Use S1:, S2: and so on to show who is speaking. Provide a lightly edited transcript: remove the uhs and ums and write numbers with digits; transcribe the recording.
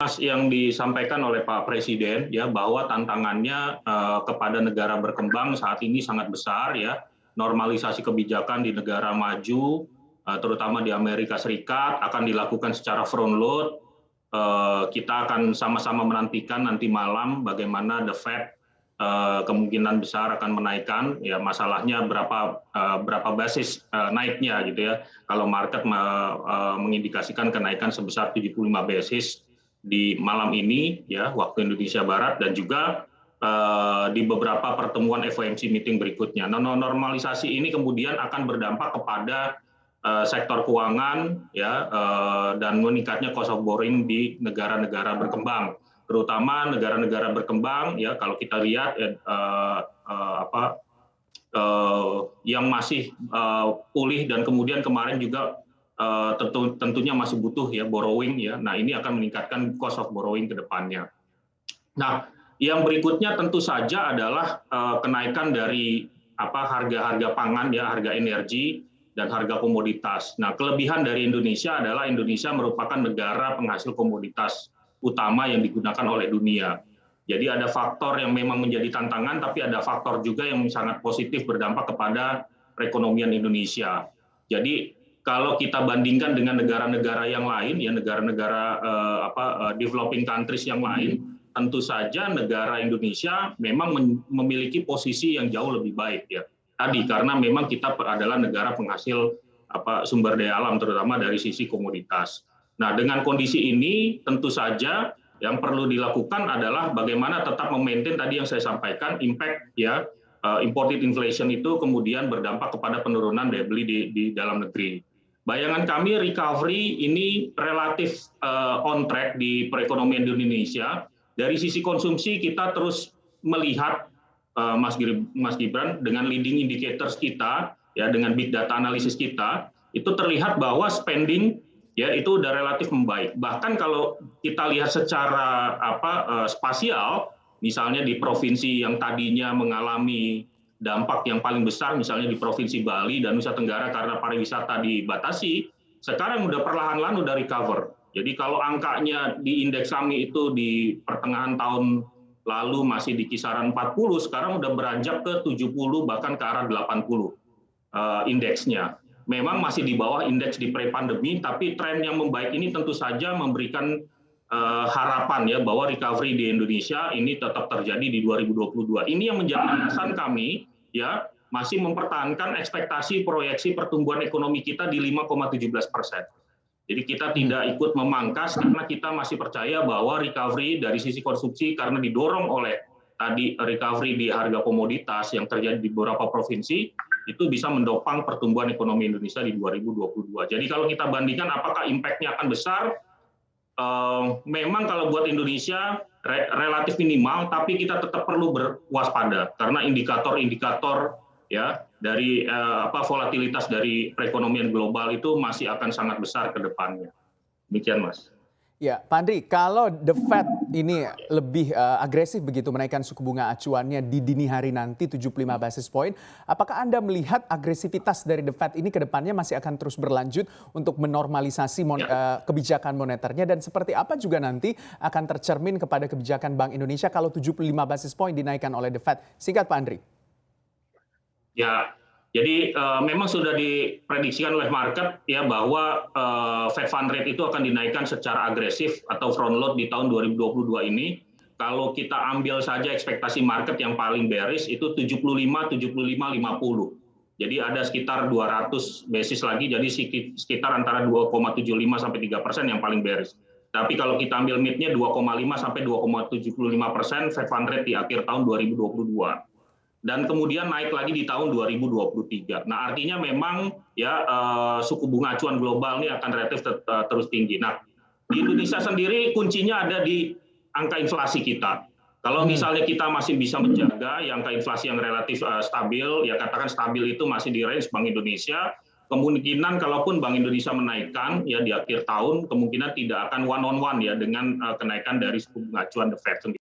S1: Mas, yang disampaikan oleh Pak Presiden ya bahwa tantangannya kepada negara berkembang saat ini sangat besar ya. Normalisasi kebijakan di negara maju, terutama di Amerika Serikat akan dilakukan secara front load. Kita akan sama-sama menantikan nanti malam bagaimana The Fed kemungkinan besar akan menaikkan. Ya masalahnya berapa basis naiknya gitu ya. Kalau market mengindikasikan kenaikan sebesar 75 basis di malam ini ya waktu Indonesia Barat, dan juga di beberapa pertemuan FOMC meeting berikutnya. Normalisasi ini kemudian akan berdampak kepada sektor keuangan ya, dan meningkatnya cost of borrowing di negara-negara berkembang, terutama negara-negara berkembang ya. Kalau kita lihat yang masih pulih dan kemudian kemarin juga tentunya masih butuh ya borrowing ya. Nah, ini akan meningkatkan cost of borrowing ke depannya. Nah, yang berikutnya tentu saja adalah kenaikan dari harga-harga pangan ya, harga energi dan harga komoditas. Nah, kelebihan dari Indonesia adalah Indonesia merupakan negara penghasil komoditas utama yang digunakan oleh dunia. Jadi ada faktor yang memang menjadi tantangan, tapi ada faktor juga yang sangat positif berdampak kepada perekonomian Indonesia. Jadi kalau kita bandingkan dengan negara-negara yang lain, ya negara-negara developing countries yang lain, tentu saja negara Indonesia memang memiliki posisi yang jauh lebih baik ya. Tadi karena memang kita adalah negara penghasil sumber daya alam, terutama dari sisi komoditas. Nah, dengan kondisi ini tentu saja yang perlu dilakukan adalah bagaimana tetap memaintain tadi yang saya sampaikan, impact ya, imported inflation itu kemudian berdampak kepada penurunan daya beli di dalam negeri. Bayangan kami recovery ini relatif on track di perekonomian di Indonesia. Dari sisi konsumsi kita terus melihat Mas Gibran, dengan leading indicators kita ya, dengan big data analisis kita itu terlihat bahwa spending ya itu udah relatif membaik. Bahkan kalau kita lihat secara spasial, misalnya di provinsi yang tadinya mengalami dampak yang paling besar, misalnya di Provinsi Bali dan Nusa Tenggara karena pariwisata dibatasi, sekarang udah perlahan-lahan udah recover. Jadi kalau angkanya di indeks kami itu di pertengahan tahun lalu masih di kisaran 40, sekarang udah beranjak ke 70 bahkan ke arah 80 indeksnya. Memang masih di bawah indeks di pre-pandemi, tapi tren yang membaik ini tentu saja memberikan harapan ya bahwa recovery di Indonesia ini tetap terjadi di 2022. Ini yang menjadi alasan kami ya masih mempertahankan ekspektasi proyeksi pertumbuhan ekonomi kita di 5,17%. Jadi kita tidak ikut memangkas karena kita masih percaya bahwa recovery dari sisi konsumsi karena didorong oleh tadi recovery di harga komoditas yang terjadi di beberapa provinsi itu bisa mendopang pertumbuhan ekonomi Indonesia di 2022. Jadi kalau kita bandingkan apakah impact-nya akan besar, memang kalau buat Indonesia relatif minimal, tapi kita tetap perlu berwaspada karena indikator-indikator ya dari volatilitas dari perekonomian global itu masih akan sangat besar ke depannya. Demikian, Mas.
S2: Ya, Pak Andri, kalau The Fed ini lebih agresif begitu menaikkan suku bunga acuannya di dini hari nanti 75 basis point, apakah Anda melihat agresivitas dari The Fed ini ke depannya masih akan terus berlanjut untuk menormalisasi kebijakan moneternya, dan seperti apa juga nanti akan tercermin kepada kebijakan Bank Indonesia kalau 75 basis point dinaikkan oleh The Fed? Singkat, Pak Andri.
S1: Ya, jadi memang sudah diprediksikan oleh market ya bahwa Fed Fund Rate itu akan dinaikkan secara agresif atau front load di tahun 2022 ini. Kalau kita ambil saja ekspektasi market yang paling bearish itu 75, 50. Jadi ada sekitar 200 basis lagi, jadi sekitar antara 2,75 sampai 3% yang paling bearish. Tapi kalau kita ambil mid-nya 2,5 sampai 2,75% Fed Fund Rate di akhir tahun 2022. Dan kemudian naik lagi di tahun 2023. Nah, artinya memang ya suku bunga acuan global ini akan relatif terus tinggi. Nah, di Indonesia sendiri kuncinya ada di angka inflasi kita. Kalau misalnya kita masih bisa menjaga angka inflasi yang relatif stabil, ya katakan stabil itu masih di range Bank Indonesia, kemungkinan kalaupun Bank Indonesia menaikkan ya di akhir tahun, kemungkinan tidak akan one on one ya dengan kenaikan dari suku bunga acuan The Fed sendiri.